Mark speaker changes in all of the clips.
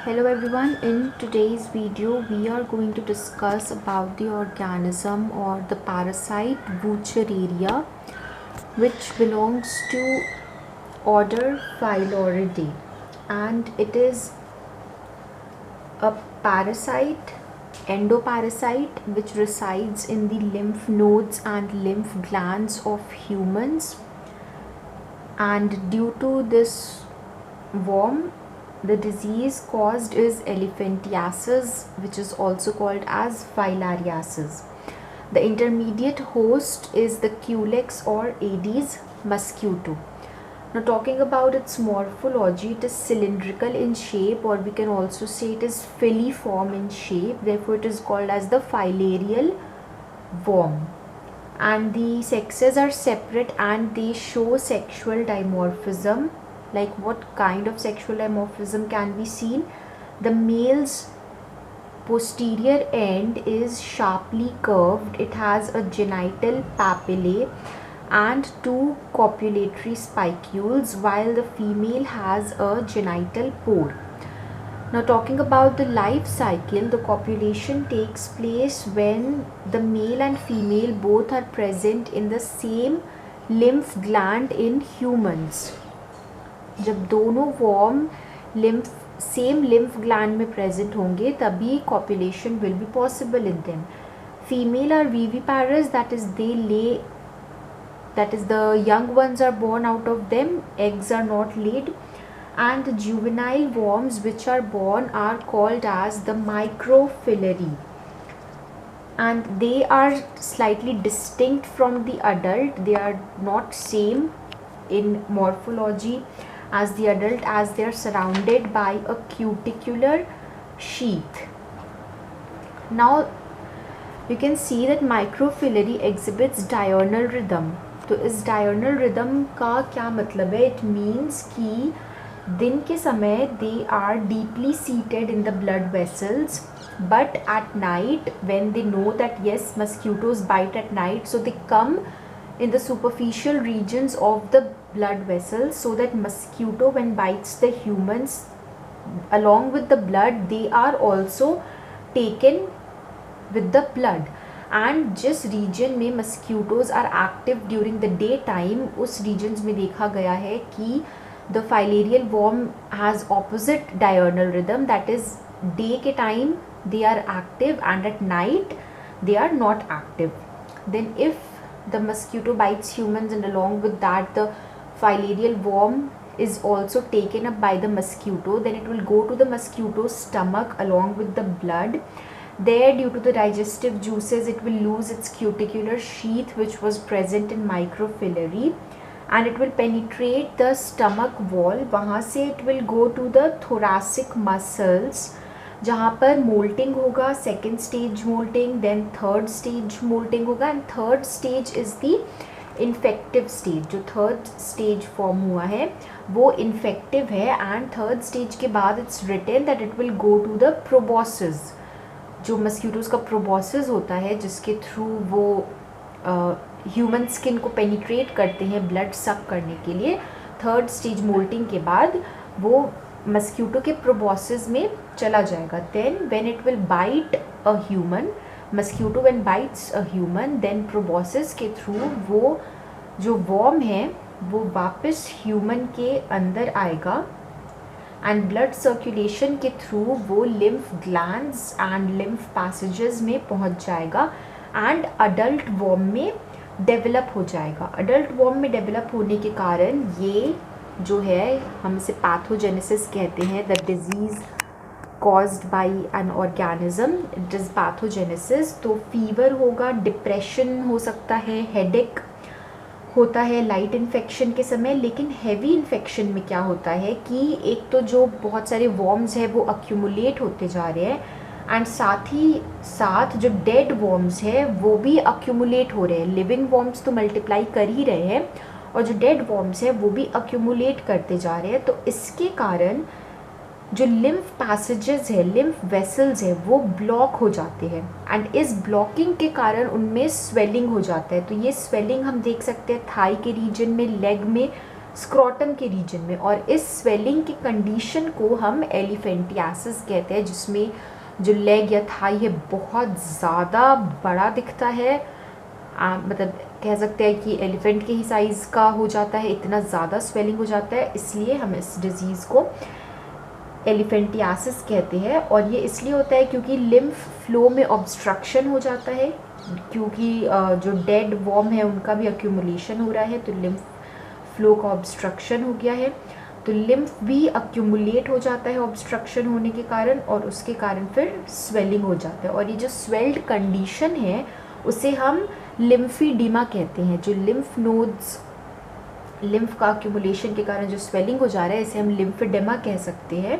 Speaker 1: Hello everyone, in today's video we are going to discuss about the organism or the parasite Wuchereria, which belongs to order Phylloreidae, and it is a parasite, endoparasite, which resides in the lymph nodes and lymph glands of humans. And due to this worm, the disease caused is elephantiasis, which is also called as filariasis. The intermediate host is the Culex or Aedes mosquito. Now, talking about its morphology, it is cylindrical in shape, or we can also say it is filiform in shape. Therefore, it is called as the filarial worm. And the sexes are separate and they show sexual dimorphism. Like, what kind of sexual dimorphism can be seen? The male's posterior end is sharply curved. It has a genital papillae and two copulatory spicules, while the female has a genital pore. Now, talking about the life cycle, the copulation takes place when the male and female both are present in the same lymph gland in humans. जब दोनों worm same lymph gland में present होंगे तभी copulation will be possible in them. Female are viviparous, that is the young ones are born out of them, eggs are not laid, and the juvenile worms which are born are called as the microfilary, and they are slightly distinct from the adult. They are not same in morphology as the adult, as they are surrounded by a cuticular sheath. Now you can see that microfilary exhibits diurnal rhythm. तो इस diurnal rhythm का क्या मतलब है? It means कि दिन के समय they are deeply seated in the blood vessels, but at night when they know that yes, mosquitoes bite at night, so they come in the superficial regions of the blood vessels, so that mosquito when bites the humans, along with the blood, they are also taken with the blood. And जिस region में mosquitoes are active during the day time, उस regions में देखा गया है कि the filarial worm has opposite diurnal rhythm, that is day के time they are active and at night they are not active. Then if the mosquito bites humans and along with that the filarial worm is also taken up by the mosquito, then it will go to the mosquito's stomach along with the blood. There, due to the digestive juices, it will lose its cuticular sheath which was present in microfilary, and it will penetrate the stomach wall. वहाँ से it will go to the thoracic muscles, जहाँ पर moulting होगा, second stage moulting, then third stage moulting होगा, and third stage is the infective stage. जो third stage form हुआ है वो इन्फेक्टिव है, एंड थर्ड स्टेज के बाद it's written that it will go to the proboscis. जो मस्क्यूटोज का प्रोबॉसिस होता है जिसके थ्रू वो ह्यूमन स्किन को पेनिट्रेट करते हैं ब्लड सक करने के लिए, थर्ड स्टेज मोल्टिंग के बाद वो मस्क्यूटो के प्रोबॉसिस में चला जाएगा. Then when it will bite a human, mosquito when bites a human, then proboscis के थ्रू वो जो वॉर्म है वो वापस ह्यूमन के अंदर आएगा, एंड ब्लड सर्कुलेशन के थ्रू वो lymph glands and lymph passages में पहुंच जाएगा एंड अडल्ट वॉर्म में डेवलप हो जाएगा. अडल्ट वॉर्म में डेवलप होने के कारण ये जो है, हम इसे पैथोजेनेसिस कहते हैं, the disease caused by an organism, it is pathogenesis. तो फीवर होगा, डिप्रेशन हो सकता है, हेडेक होता है लाइट इन्फेक्शन के समय. लेकिन हैवी इन्फेक्शन में क्या होता है कि एक तो जो बहुत सारे वॉर्म्स हैं वो अक्यूमुलेट होते जा रहे हैं, एंड साथ ही साथ जो डेड वॉर्म्स है वो भी अक्यूमुलेट हो रहे हैं. लिविंग वॉर्म्स तो मल्टीप्लाई कर ही रहे हैं और जो डेड वॉर्म्स है वो भी अक्यूमुलेट करते जा रहे हैं. तो इसके कारण जो लिम्फ पैसेजेस है, लिम्फ वेसल्स है, वो ब्लॉक हो जाते हैं, एंड इस ब्लॉकिंग के कारण उनमें स्वेलिंग हो जाता है. तो ये स्वेलिंग हम देख सकते हैं थाई के रीजन में, लेग में स्क्रॉटम के रीजन में, और इस स्वेलिंग की कंडीशन को हम एलिफेंटियासिस कहते हैं, जिसमें जो लेग या थाई है बहुत ज़्यादा बड़ा दिखता है, मतलब कह सकते हैं कि एलिफेंट के ही साइज़ का हो जाता है, इतना ज़्यादा स्वेलिंग हो जाता है, इसलिए हम इस डिज़ीज़ को एलिफेंटियासिस कहते हैं। और ये इसलिए होता है क्योंकि लिम्फ फ्लो में ऑब्स्ट्रक्शन हो जाता है, क्योंकि जो डेड वॉर्म है उनका भी अक्यूमुलेशन हो रहा है, तो लिम्फ फ्लो का ऑब्स्ट्रक्शन हो गया है, तो लिम्फ भी अक्यूमुलेट हो जाता है ऑब्स्ट्रक्शन होने के कारण, और उसके कारण फिर स्वेलिंग हो जाता है। और ये जो स्वेल्ड कंडीशन है उसे हम लिम्फीडीमा कहते हैं। जो लिम्फ नोड्स, लिम्फ का अक्यूमुलेशन के कारण जो स्वेलिंग हो जा रहा है, इसे हम लिम्फेडेमा कह सकते हैं।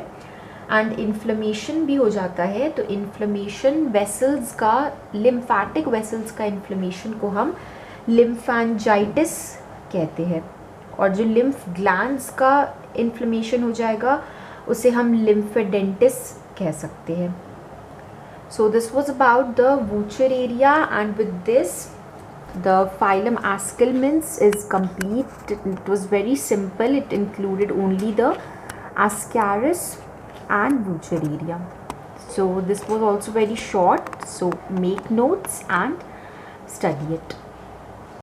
Speaker 1: एंड इन्फ्लेमेशन भी हो जाता है, तो इन्फ्लेमेशन वेसल्स का, लिम्फैटिक वेसल्स का इन्फ्लेमेशन को हम लिम्फेंजाइटिस कहते हैं। और जो लिम्फ ग्लैंड्स का इन्फ्लेमेशन हो जाएगा उसे हम लिम्फेडेंटिस कह सकते हैं। So this was about the Wuchereria, and with this the phylum Ascalmins is complete. It was very simple. It included only the Ascaris and Wuchereria. So this was also very short. So make notes and study it.